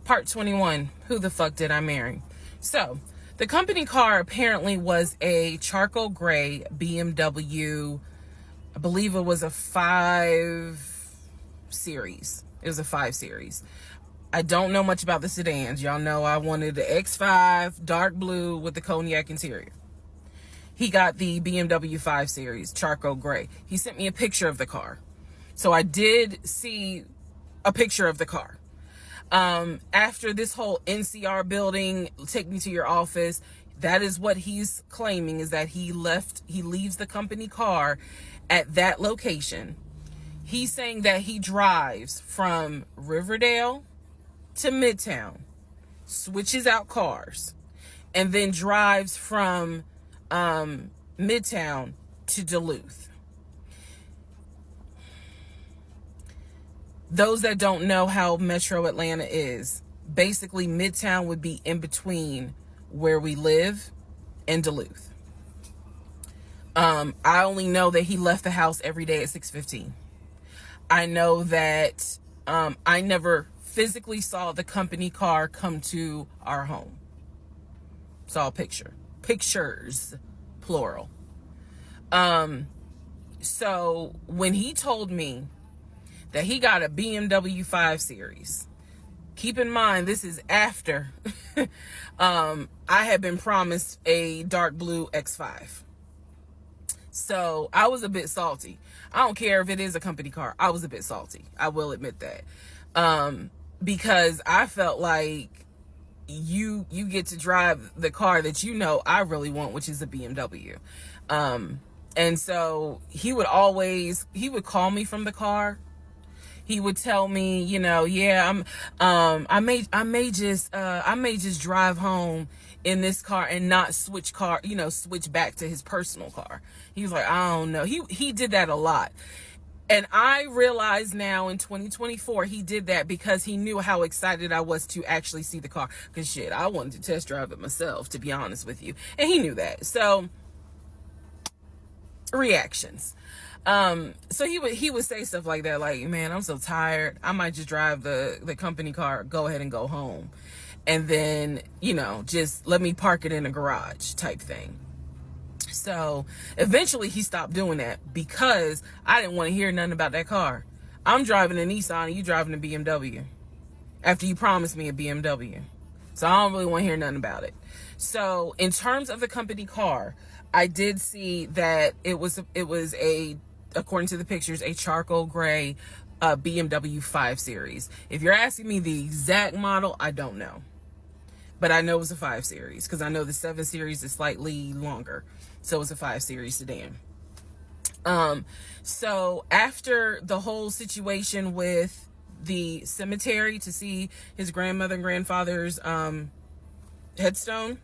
Part 21, who the fuck did I marry? So, the company car apparently was a charcoal gray BMW. I believe it was a 5 Series. It was a 5 Series. I don't know much about the sedans. Y'all know I wanted the X5, dark blue with the cognac interior. He got the BMW 5 Series, charcoal gray. He sent me a picture of the car. So I did see a picture of the car. After this whole NCR building, take me to your office, that is what he's claiming, is that he leaves the company car at that location. He's saying that he drives from Riverdale to Midtown, switches out cars, and then drives from Midtown to Duluth. Those that don't know how Metro Atlanta is, basically Midtown would be in between where we live and Duluth. I only know that he left the house every day at 6:15. I know that I never physically saw the company car come to our home. Saw a pictures, plural. So when he told me that he got a BMW 5 Series, keep in mind, this is after I had been promised a dark blue X5. So I was a bit salty. I don't care if it is a company car. I was a bit salty. I will admit that. Because I felt like you get to drive the car that you know I really want, which is a BMW. And so he would call me from the car. He would tell me, yeah, I may just drive home in this car and not switch back to his personal car. He was like, I don't know. He did that a lot. And I realize now in 2024, he did that because he knew how excited I was to actually see the car. Because shit, I wanted to test drive it myself, to be honest with you. And he knew that. So, reactions. So he would say stuff like that, like, man, I'm so tired. I might just drive the company car, go ahead and go home. And then, just let me park it in a garage type thing. So eventually he stopped doing that because I didn't want to hear nothing about that car. I'm driving a Nissan and you driving a BMW after you promised me a BMW. So I don't really want to hear nothing about it. So in terms of the company car, I did see that it was according to the pictures, a charcoal gray BMW 5 Series. If you're asking me the exact model, I don't know. But I know it was a 5 Series because I know the 7 Series is slightly longer. So it's a 5 Series sedan. So after the whole situation with the cemetery to see his grandmother and grandfather's headstone,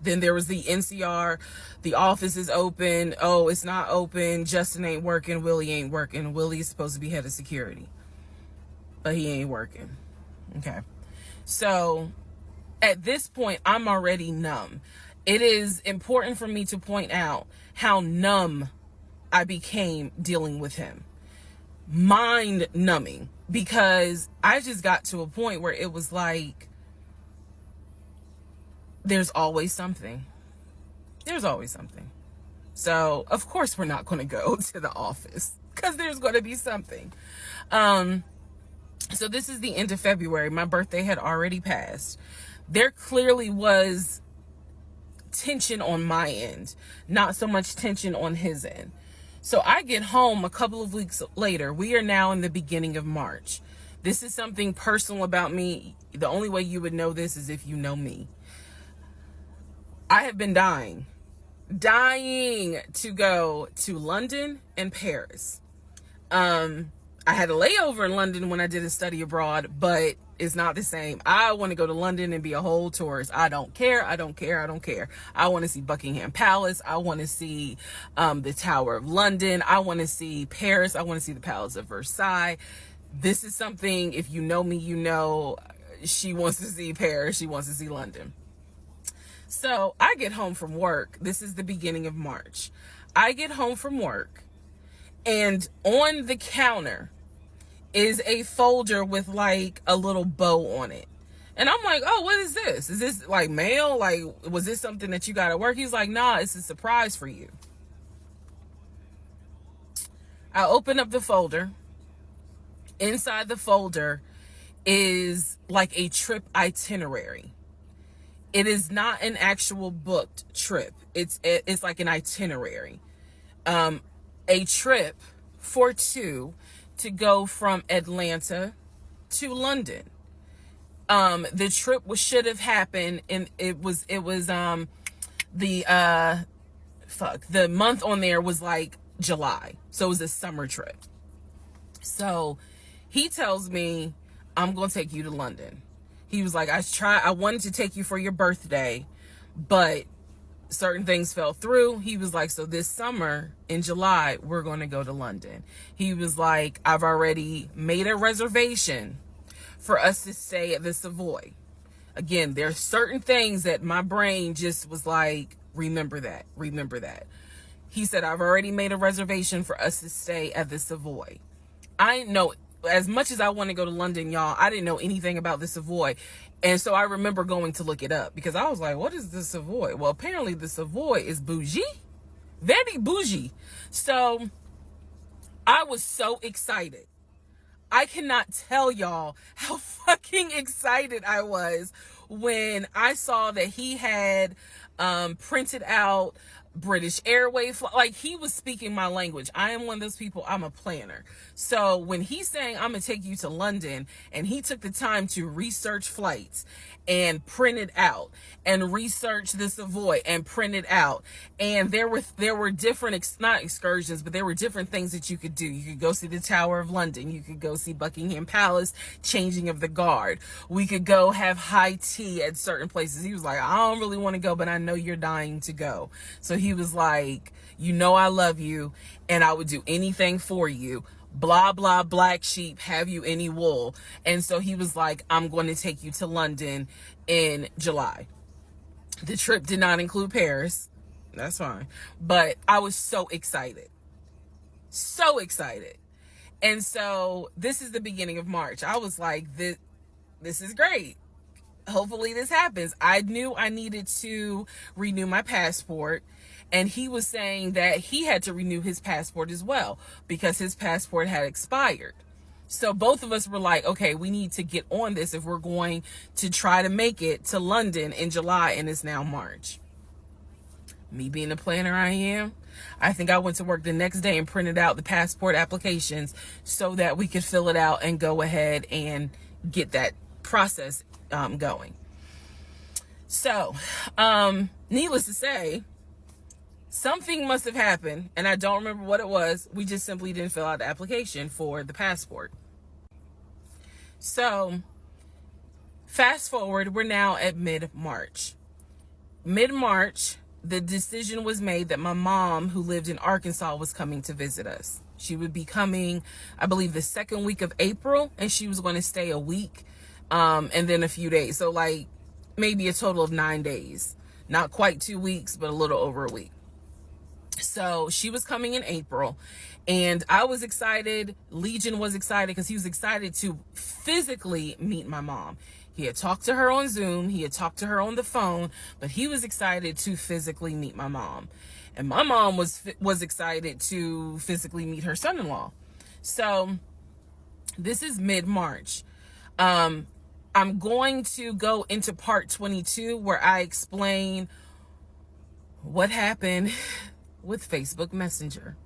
then there was the NCR, the office is open. Oh, it's not open. Justin ain't working. Willie ain't working. Willie is supposed to be head of security, but he ain't working. Okay. So at this point, I'm already numb. It is important for me to point out how numb I became dealing with him. Mind numbing, because I just got to a point where it was like, there's always something. There's always something. So, of course, we're not going to go to the office because there's going to be something. So this is the end of February. My birthday had already passed. There clearly was tension on my end, not so much tension on his end. So I get home a couple of weeks later. We are now in the beginning of March. This is something personal about me. The only way you would know this is if you know me. I have been dying to go to London and Paris. I had a layover in London when I did a study abroad, but it's not the same. I want to go to London and be a whole tourist. I don't care. I want to see Buckingham Palace. I want to see the Tower of London. I want to see Paris. I want to see the Palace of Versailles. This is something, if you know me, you know she wants to see Paris. She wants to see London. So I get home from work. This is the beginning of March. I get home from work, and on the counter is a folder with like a little bow on it. And I'm like, oh, what is this? Is this like mail? Like, was this something that you got at work? He's like, nah, it's a surprise for you. I open up the folder. Inside the folder is like a trip itinerary. It is not an actual booked trip. It's like an itinerary. A trip for two to go from Atlanta to London. The trip should have happened, and it was the month on there was like July. So it was a summer trip. So he tells me, I'm going to take you to London. He was like, I wanted to take you for your birthday, but certain things fell through. He was like, so this summer in July, we're going to go to London. He was like, I've already made a reservation for us to stay at the Savoy. Again, there's certain things that my brain just was like, remember that. He said, I've already made a reservation for us to stay at the Savoy. I didn't know, as much as I want to go to London, y'all, I didn't know anything about the Savoy. And so I remember going to look it up because I was like, what is the Savoy? Well, apparently the Savoy is bougie, very bougie. So I was so excited. I cannot tell y'all how fucking excited I was when I saw that he had printed out British Airways. Like, he was speaking my language. I am one of those people, I'm a planner. So when he's saying, I'm going to take you to London, and he took the time to research flights and print it out and research the Savoy and print it out. And there were different, not excursions, but there were different things that you could do. You could go see the Tower of London. You could go see Buckingham Palace, changing of the guard. We could go have high tea at certain places. He was like, I don't really want to go, but I know you're dying to go. So he was like, you know, I love you and I would do anything for you. Blah, blah, black sheep, have you any wool? And so he was like, I'm going to take you to London in July. The trip did not include Paris. That's fine. But I was so excited. So excited. And so this is the beginning of March. I was like, this is great. Hopefully this happens. I knew I needed to renew my passport. And he was saying that he had to renew his passport as well because his passport had expired. So both of us were like, okay, we need to get on this if we're going to try to make it to London in July, and it's now March. Me being the planner I am, I think I went to work the next day and printed out the passport applications so that we could fill it out and go ahead and get that process going. So, needless to say, something must have happened, and I don't remember what it was. We just simply didn't fill out the application for the passport. So, fast forward, we're now at mid-March. Mid-March, the decision was made that my mom, who lived in Arkansas, was coming to visit us. She would be coming, I believe, the second week of April, and she was going to stay a week, and then a few days. So, like, maybe a total of 9 days. Not quite 2 weeks, but a little over a week. So she was coming in April, and I was excited. Legion was excited because he was excited to physically meet my mom. He had talked to her on Zoom. He had talked to her on the phone, but he was excited to physically meet my mom. And my mom was excited to physically meet her son-in-law. So this is mid-March. I'm going to go into part 22 where I explain what happened with Facebook Messenger.